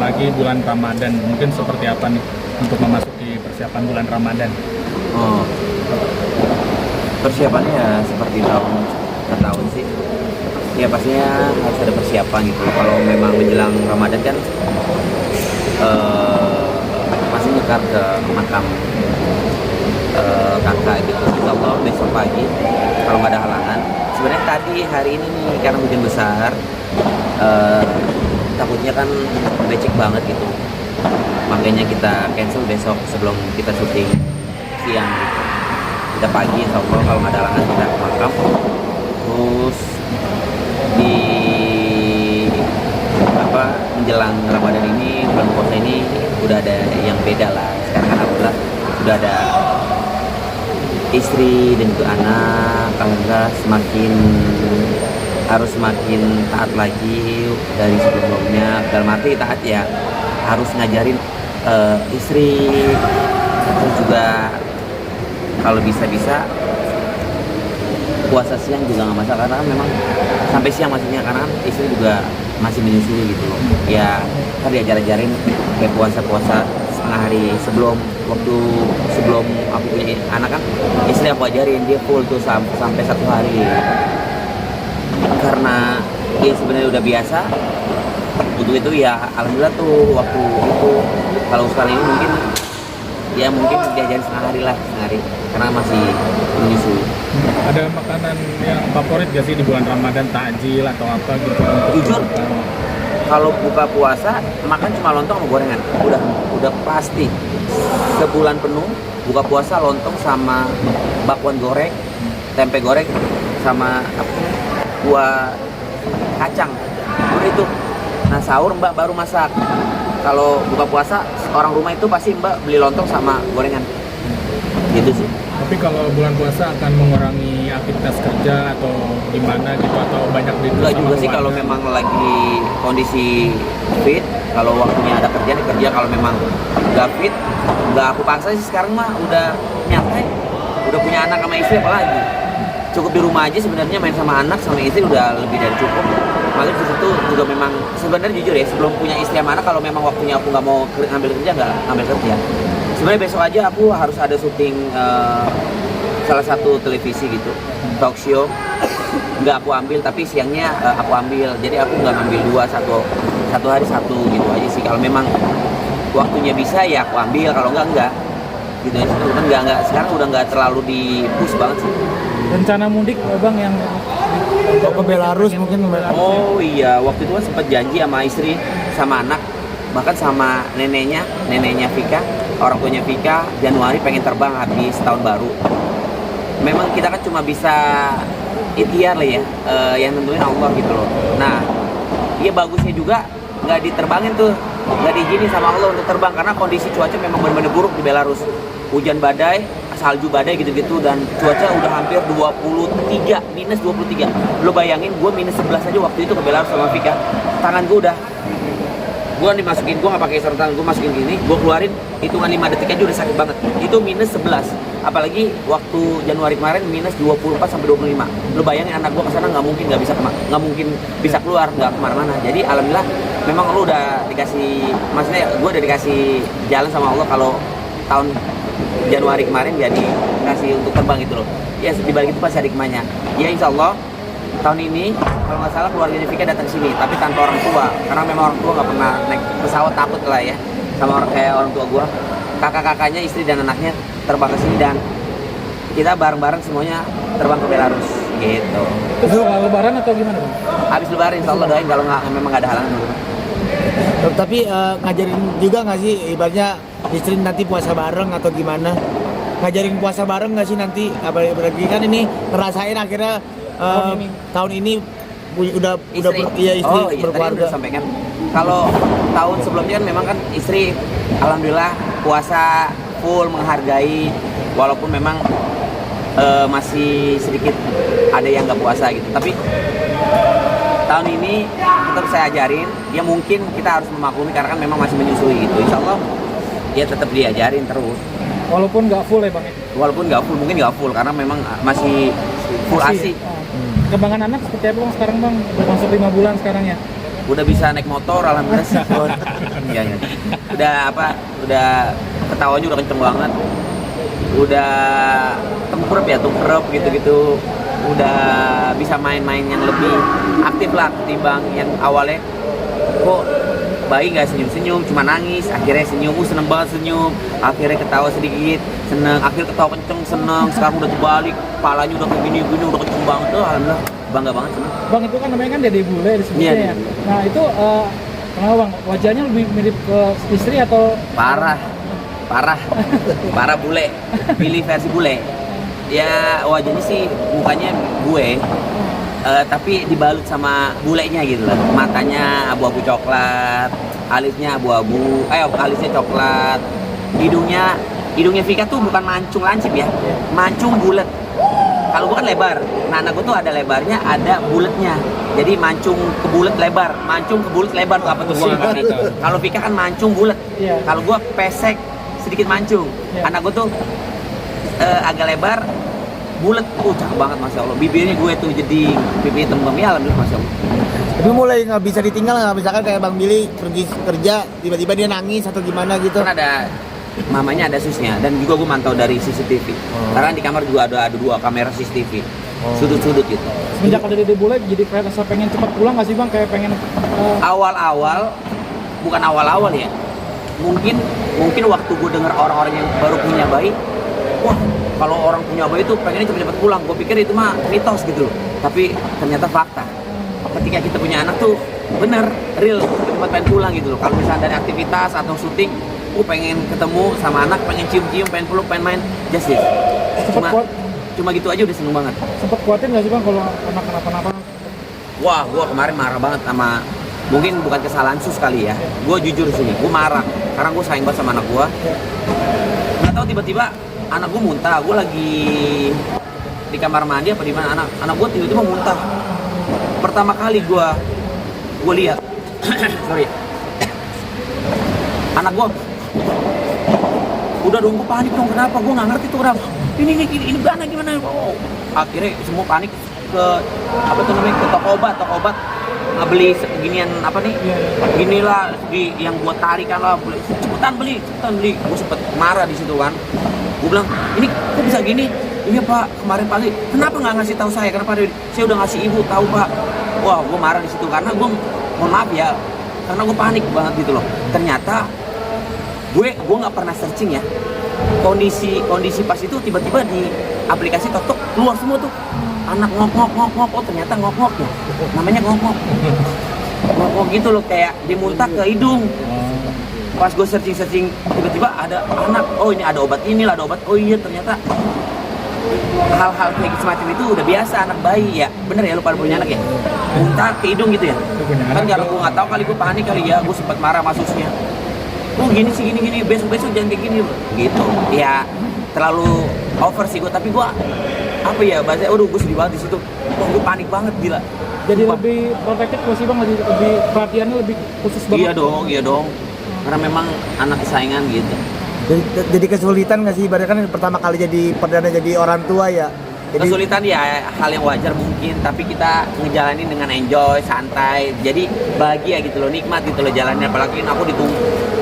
lagi bulan Ramadan. Mungkin seperti apa nih untuk memasuki persiapan bulan Ramadan? Oh, persiapannya ya seperti tahun ke tahun sih. Ya pastinya harus ada persiapan gitu. Kalau memang menjelang Ramadan kan pasti nyekar ke makam kakak gitu. Insya Allah besok pagi kalau nggak ada halangan. Sebenarnya tadi hari ini nih karena hujan besar, takutnya kan becek banget gitu. Makanya kita cancel besok sebelum kita syuting siang gitu. Kita pagi insya Allah kalau nggak ada halangan kita ke makam. Terus di menjelang Ramadan ini, bulan puasa ini udah ada yang beda lah. Sekarang kan alhamdulillah sudah ada istri dan juga anak, alhamdulillah harus semakin taat lagi dari sebelumnya. Dalam arti taat ya harus ngajarin istri, terus juga kalau bisa puasa siang juga nggak masalah karena kan memang sampai siang maksudnya karena kan istri juga masih menyusui gitu loh. Ya kan diajarin kayak puasa setengah hari sebelum aku punya anak kan istri aku ajarin dia full tuh sampai 1 hari karena dia sebenarnya udah biasa untuk itu ya alhamdulillah tuh waktu itu. Kalau sekarang ini mungkin diajarin setengah hari karena masih menyusui. Ada makanan yang favorit gak sih di bulan Ramadan, takjil atau apa gitu? Jujur, kalau buka puasa makan cuma lontong sama gorengan. Udah pasti sebulan penuh buka puasa lontong sama bakwan goreng, tempe goreng sama buah kacang. Udah itu. Nah sahur Mbak baru masak. Kalau buka puasa orang rumah itu pasti Mbak beli lontong sama gorengan. Gitu sih. Tapi kalau bulan puasa akan mengurangi aktivitas kerja atau gimana gitu, atau banyak di Enggak juga sih kalau memang lagi kondisi fit. Kalau waktunya ada kerja, kalau memang nggak fit, nggak aku paksa sih. Sekarang mah udah nyantai, udah punya anak sama istri apalagi. Cukup di rumah aja sebenarnya main sama anak sama istri udah lebih dari cukup. Makanya di situ juga memang sebenarnya jujur ya sebelum punya istri sama anak kalau memang waktunya aku nggak mau ngambil kerja nggak ngambil kerja. Sebenarnya besok aja aku harus ada syuting salah satu televisi gitu, talk show. Nggak aku ambil tapi siangnya aku ambil. Jadi aku nggak ngambil satu hari satu gitu aja sih. Kalau memang waktunya bisa ya aku ambil, kalau enggak gitu aja. Enggak sekarang udah nggak terlalu di push banget sih. Rencana mudik Bang yang ke Belarus mungkin. Oh iya, waktu itu kan sempat janji sama istri sama anak, bahkan sama neneknya Vika, orang tuanya Vika, Januari pengen terbang habis tahun baru. Memang kita kan cuma bisa ikhtiar lah ya, yang nentuin Allah gitu loh. Nah, dia bagusnya juga nggak diterbangin tuh, nggak diizinin sama Allah untuk terbang karena kondisi cuaca memang benar-benar buruk di Belarus. Hujan badai, salju badai gitu-gitu, dan cuaca udah hampir minus 23. Lo bayangin gue minus 11 aja waktu itu ke Belarus sama Vika. Tangan gue dimasukin, gue gak pakai sarung tangan, gue masukin gini, gue keluarin hitungan 5 detik aja udah sakit banget. Itu minus 11. Apalagi waktu Januari kemarin minus 24 sampai 25. Lo bayangin anak gue kesana nggak mungkin bisa keluar, nggak kemana-mana. Jadi alhamdulillah memang lo udah dikasih, maksudnya gue udah dikasih jalan sama Allah kalau tahun Januari kemarin jadi kasih untuk terbang gitu loh. Ya dibalik itu pasti ada hikmahnya. Ya insya Allah tahun ini kalau nggak salah keluarganya Vika datang sini tapi tanpa orang tua karena memang orang tua nggak pernah naik pesawat, takut lah ya sama orang tua gua. Kakak-kakaknya, istri dan anaknya terbang ke sini dan kita bareng-bareng semuanya terbang ke Belarus gitu. Terus lebaran atau gimana Bang? Habis lebaran insya Allah doain kalau memang nggak ada halangan. Tapi ngajarin juga nggak sih ibaratnya istri nanti puasa bareng atau gimana? Ngajarin puasa bareng nggak sih nanti? Apalagi kan ini ngerasain akhirnya tahun ini udah istri berkeluarga. Sampaikan kalau tahun sebelumnya kan memang kan istri alhamdulillah puasa full menghargai walaupun memang masih sedikit ada yang nggak puasa gitu. Tapi tahun ini tetap saya ajarin, ya mungkin kita harus memaklumi karena kan memang masih menyusui gitu. Insya Allah ya tetap diajarin terus. Walaupun nggak full ya Bang? Walaupun nggak full, mungkin nggak full karena memang masih full ASI. Kembangan anak seperti apa Bang sekarang Bang? Udah masuk 5 bulan sekarang ya? Udah bisa naik motor, alhamdulillah sih. Iya. Udah ketawanya udah kenceng banget. Udah tengkurap gitu-gitu. Udah bisa main-main yang lebih aktif lah ketimbang yang awalnya kok bayi nggak senyum-senyum, cuma nangis, akhirnya senyum, seneng banget senyum, akhirnya ketawa sedikit, seneng, akhirnya ketawa kenceng, seneng, sekarang udah terbalik, kepalanya udah kayak gini, udah kenceng banget, tuh alhamdulillah, bangga banget seneng. Bang, itu kan namanya kan dede bule disebutnya Iya, ya. Nah itu kenapa Bang, wajahnya lebih mirip ke istri atau? Parah bule, pilih versi bule. Ya wajahnya sih mukanya gue, tapi dibalut sama bulenya gitu lah. Matanya abu-abu coklat, alisnya abu-abu, alisnya coklat. Hidungnya Vika tuh bukan mancung lancip ya, mancung bulat. Kalau gue kan lebar, nah anak gue tuh ada lebarnya, ada bulatnya. Jadi mancung ke bulat lebar, mancung ke bulat lebar tuh apa tuh gue nggak ngerti. Kalau Vika kan mancung bulat, Iya. kalau gue pesek sedikit mancung. Iya. Anak gue tuh agak lebar, bulat, cakep banget masya Allah. Bibirnya gue tuh jadi bibirnya tembem ya, alhamdulillah masya Allah. Tapi mulai nggak bisa ditinggal nggak, misalkan kayak Bang Billy pergi kerja tiba-tiba dia nangis atau gimana gitu. Kan ada mamanya, ada susnya, dan juga gue mantau dari CCTV. Karena di kamar juga ada 2 kamera CCTV, sudut-sudut gitu. Semenjak ada dede bule jadi kayak rasa pengen cepat pulang nggak sih Bang, kayak pengen Awal-awal, bukan awal-awal ya. Mungkin waktu gue dengar orang-orang yang baru punya bayi, wah kalau orang punya bayi itu pengennya cepet-cepet pulang. Gue pikir itu mah mitos gitu loh. Tapi ternyata fakta. Ketika kita punya anak tuh bener, real, cepet pengen pulang gitu loh. Kalau misalnya dari aktivitas atau syuting, pengen ketemu sama anak, pengen cium-cium, pengen peluk, pengen main, just it. Cuma gitu aja udah seneng banget. sempet khawatir nggak sih Bang kalau anak kenapa-napa? Wah, gue kemarin marah banget sama, mungkin bukan kesalahan sus kali ya. Gue jujur sini, gue marah karena gue sayang banget sama anak gue. Nggak tahu tiba-tiba anak gue muntah. Gue lagi di kamar mandi apa di mana, anak gue tiba-tiba muntah. Pertama kali gue lihat, sorry, anak gue udah dong, gue panik dong, kenapa? Gue nggak ngerti tuh kenapa. Ini gimana? Oh, akhirnya semua panik ke apa tuh namanya, ke toko obat beli ginian apa nih, ginilah yang buat tarikan lah, cepetan beli. Gue sempet marah di situ kan, gue bilang ini kok bisa gini? Iya Pak, kemarin pagi kenapa nggak ngasih tahu saya? Kenapa saya udah ngasih ibu tahu Pak? Wah, gue marah di situ karena gue mohon maaf ya, karena gue panik banget gitu loh. Ternyata gue nggak pernah searching ya kondisi pas itu, tiba-tiba di aplikasi TokTok keluar semua tuh anak ngok, oh ternyata ngok ya, namanya ngok gitu loh, kayak dimuntah ke hidung. Pas gue searching tiba-tiba ada anak, oh ini ada obat, inilah ada obat, oh iya ternyata hal-hal kayak semacam itu udah biasa anak bayi ya. Bener ya, lu pada punya anak ya, muntah ke hidung gitu ya. Kan kalau gue nggak tahu kali, gue panik kali ya, gue sempat marah masusnya. Oh gini sih, gini besok jangan kayak gini gitu ya, terlalu over sih gue. Tapi gue apa ya bahasanya, gue sedih banget di situ. Gue panik banget gila. Jadi lebih protektif nggak sih Bang, lebih perhatiannya lebih khusus banget? Iya dong, karena memang anak kesayangan gitu. Jadi kesulitan nggak sih, ibaratnya kan pertama kali jadi perdana jadi orang tua ya. Jadi, kesulitan ya hal yang wajar mungkin, tapi kita ngejalanin dengan enjoy, santai, jadi bahagia gitu loh, nikmat gitu loh jalannya. Apalagi aku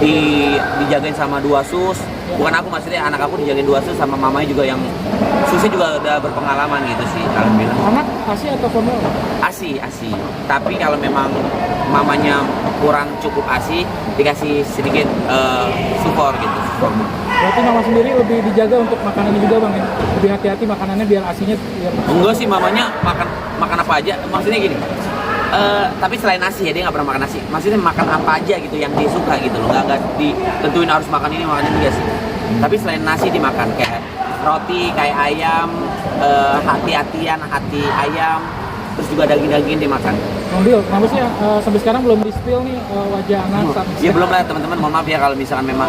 dijagain sama 2 sus, bukan aku, maksudnya anak aku dijagain 2 sus sama mamanya juga, yang susnya juga udah berpengalaman gitu sih, alhamdulillah. Anak ASI atau formula? ASI, tapi kalau memang mamanya kurang cukup ASI, dikasih sedikit support gitu, support. Berarti mama sendiri lebih dijaga untuk makanannya juga Bang ya? Lebih hati-hati makanannya biar ASINya biar... Enggak sih, mamanya makan apa aja, maksudnya gini, tapi selain nasi ya, dia nggak pernah makan nasi, maksudnya makan apa aja gitu yang dia suka gitu loh, nggak ditentuin harus makan ini makan ini, enggak sih. Tapi selain nasi dimakan kayak roti, kayak ayam, hati ayam, terus juga daging dimakan. Mobil, kenapa sih sampai sekarang belum di-spill nih wajah anak? Ya belum lah teman-teman, mohon maaf ya kalau misalkan memang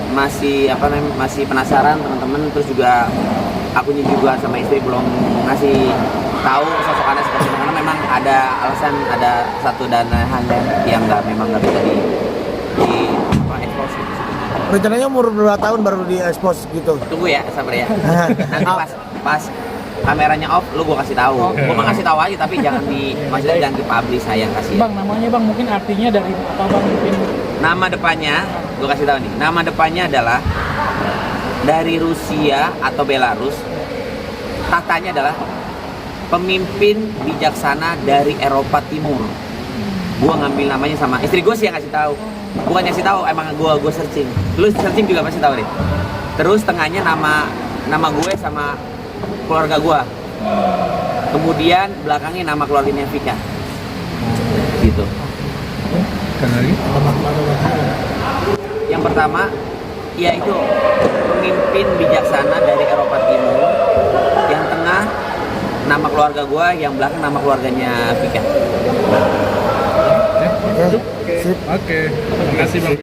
masih penasaran teman-teman. Terus juga akunya juga sama istri belum ngasih tahu sosok anak seperti itu, karena memang ada alasan, ada satu dan hal yang memang nggak bisa di expose gitu. rencananya umur berapa tahun baru di expose gitu? Tunggu ya, sabar ya. Nanti pas kameranya off, lu gua kasih tahu. Oke. Gua mah kasih tahu aja tapi jangan maksudnya jangan dipublish, sayang kasihan. Bang, namanya bang mungkin artinya dari apa bang mungkin? Nama depannya, gua kasih tahu nih. Nama depannya adalah dari Rusia atau Belarus. Tahtanya adalah pemimpin bijaksana dari Eropa Timur. Gua ngambil namanya sama istri gue sih yang ngasih tahu. Bukan ngasih tahu, emang gua searching. Lu searching juga pasti tahu deh. Terus tengahnya nama gue sama keluarga gua. Kemudian belakangnya nama keluarganya Vika. Gitu. Kan lagi? Yang pertama yaitu pemimpin bijaksana dari Eropa Timur. Yang tengah nama keluarga gua, yang belakang nama keluarganya Vika. Oke, sip. Oke, terima kasih bang.